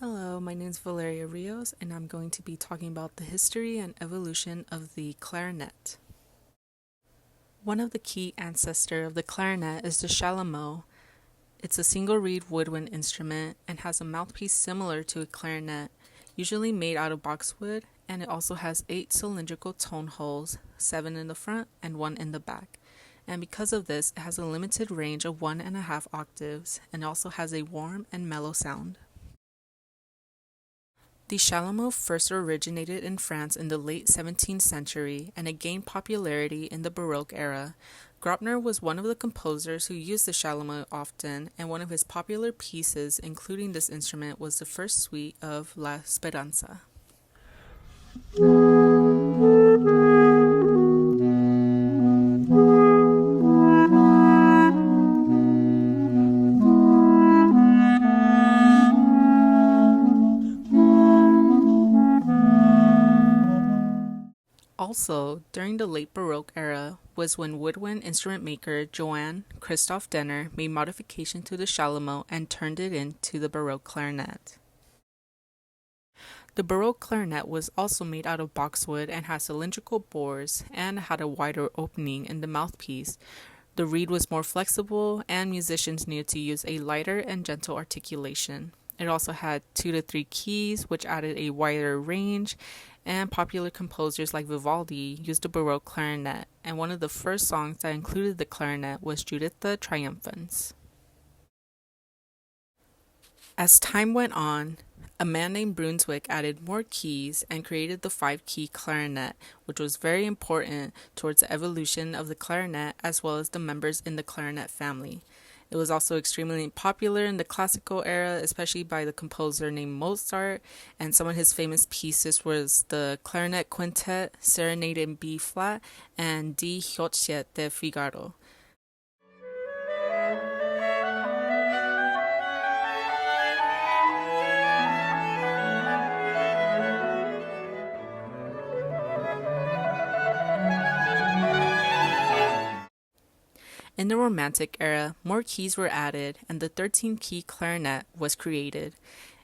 Hello, my name is Valeria Rios, and I'm going to be talking about the history and evolution of the clarinet. One of the key ancestors of the clarinet is the chalumeau. It's a single reed woodwind instrument and has a mouthpiece similar to a clarinet, usually made out of boxwood, and it also has 8 cylindrical tone holes, 7 in the front and 1 in the back. And because of this, it has a limited range of 1.5 octaves and also has a warm and mellow sound. The chalumeau first originated in France in the late 17th century, and it gained popularity in the Baroque era. Grobner was one of the composers who used the chalumeau often, and one of his popular pieces including this instrument was the first suite of La Speranza. Also, during the late Baroque era was when woodwind instrument maker Johann Christoph Denner made modifications to the chalumeau and turned it into the Baroque clarinet. The Baroque clarinet was also made out of boxwood and had cylindrical bores and had a wider opening in the mouthpiece. The reed was more flexible, and musicians needed to use a lighter and gentle articulation. It also had 2 to 3 keys, which added a wider range, and popular composers like Vivaldi used the Baroque clarinet, and one of the first songs that included the clarinet was Giuditta Triumphans. As time went on, a man named Brunswick added more keys and created the 5-key clarinet, which was very important towards the evolution of the clarinet as well as the members in the clarinet family. It was also extremely popular in the classical era, especially by the composer named Mozart, and some of his famous pieces was the Clarinet Quintet, Serenade in B flat, and Die Hochzeit de Figaro. In the Romantic era, more keys were added, and the 13-key clarinet was created.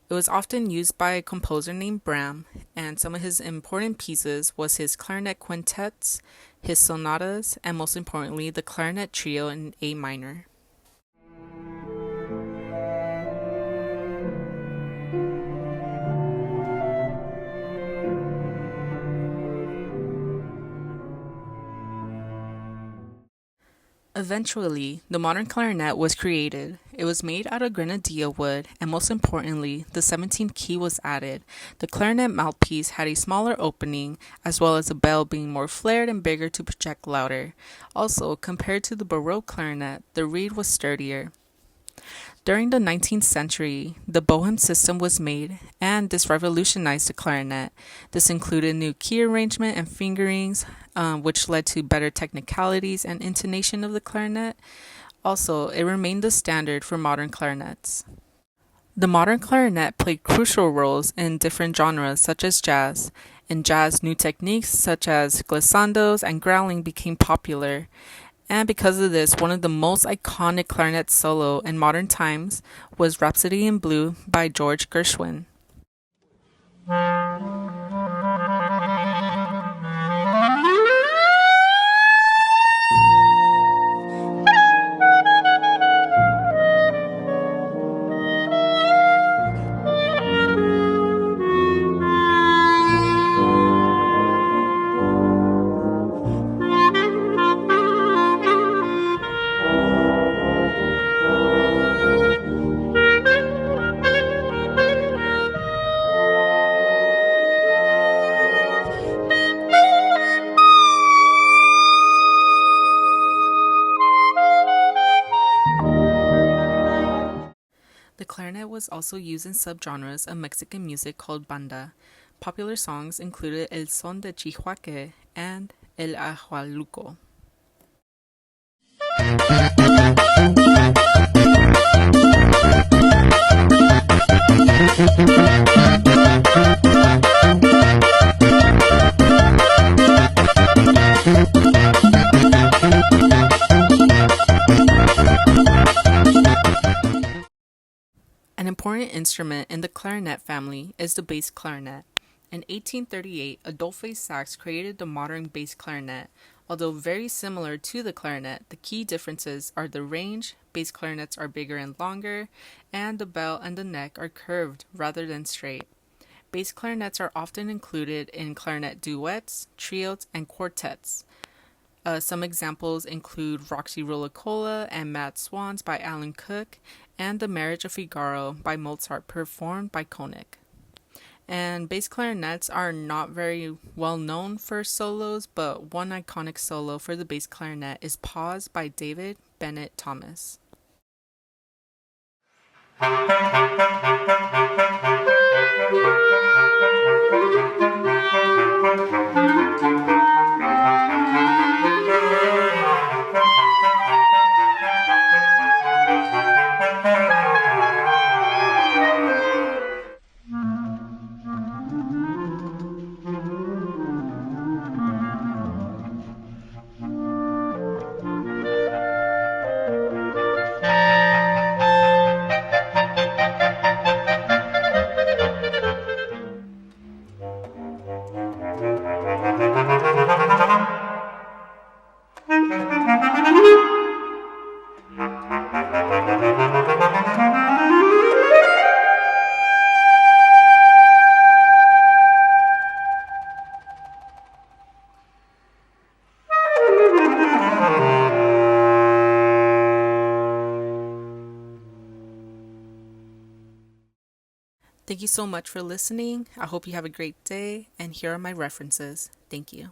It was often used by a composer named Brahms, and some of his important pieces was his clarinet quintets, his sonatas, and most importantly, the clarinet trio in A minor. Eventually, the modern clarinet was created. It was made out of grenadilla wood, and most importantly, the 17th key was added. The clarinet mouthpiece had a smaller opening, as well as the bell being more flared and bigger to project louder. Also, compared to the Baroque clarinet, the reed was sturdier. During the 19th century, the Bohem system was made, and this revolutionized the clarinet. This included new key arrangement and fingerings, which led to better technicalities and intonation of the clarinet. Also, it remained the standard for modern clarinets. The modern clarinet played crucial roles in different genres such as jazz. In jazz, new techniques such as glissandos and growling became popular. And because of this, one of the most iconic clarinet solo in modern times was Rhapsody in Blue by George Gershwin. The clarinet was also used in subgenres of Mexican music called banda. Popular songs included El Son de Chihuahua and El Ajualuco. An important important instrument in the clarinet family is the bass clarinet. In 1838, Adolphe Sax created the modern bass clarinet. Although very similar to the clarinet, the key differences are the range, bass clarinets are bigger and longer, and the bell and the neck are curved rather than straight. Bass clarinets are often included in clarinet duets, trios, and quartets. Some examples include Roxy Rollicola and Mad Swans by Alan Cook, and The Marriage of Figaro by Mozart performed by Koenig. And bass clarinets are not very well known for solos, but one iconic solo for the bass clarinet is Pause by David Bennett Thomas. Thank you so much for listening. I hope you have a great day, and here are my references. Thank you.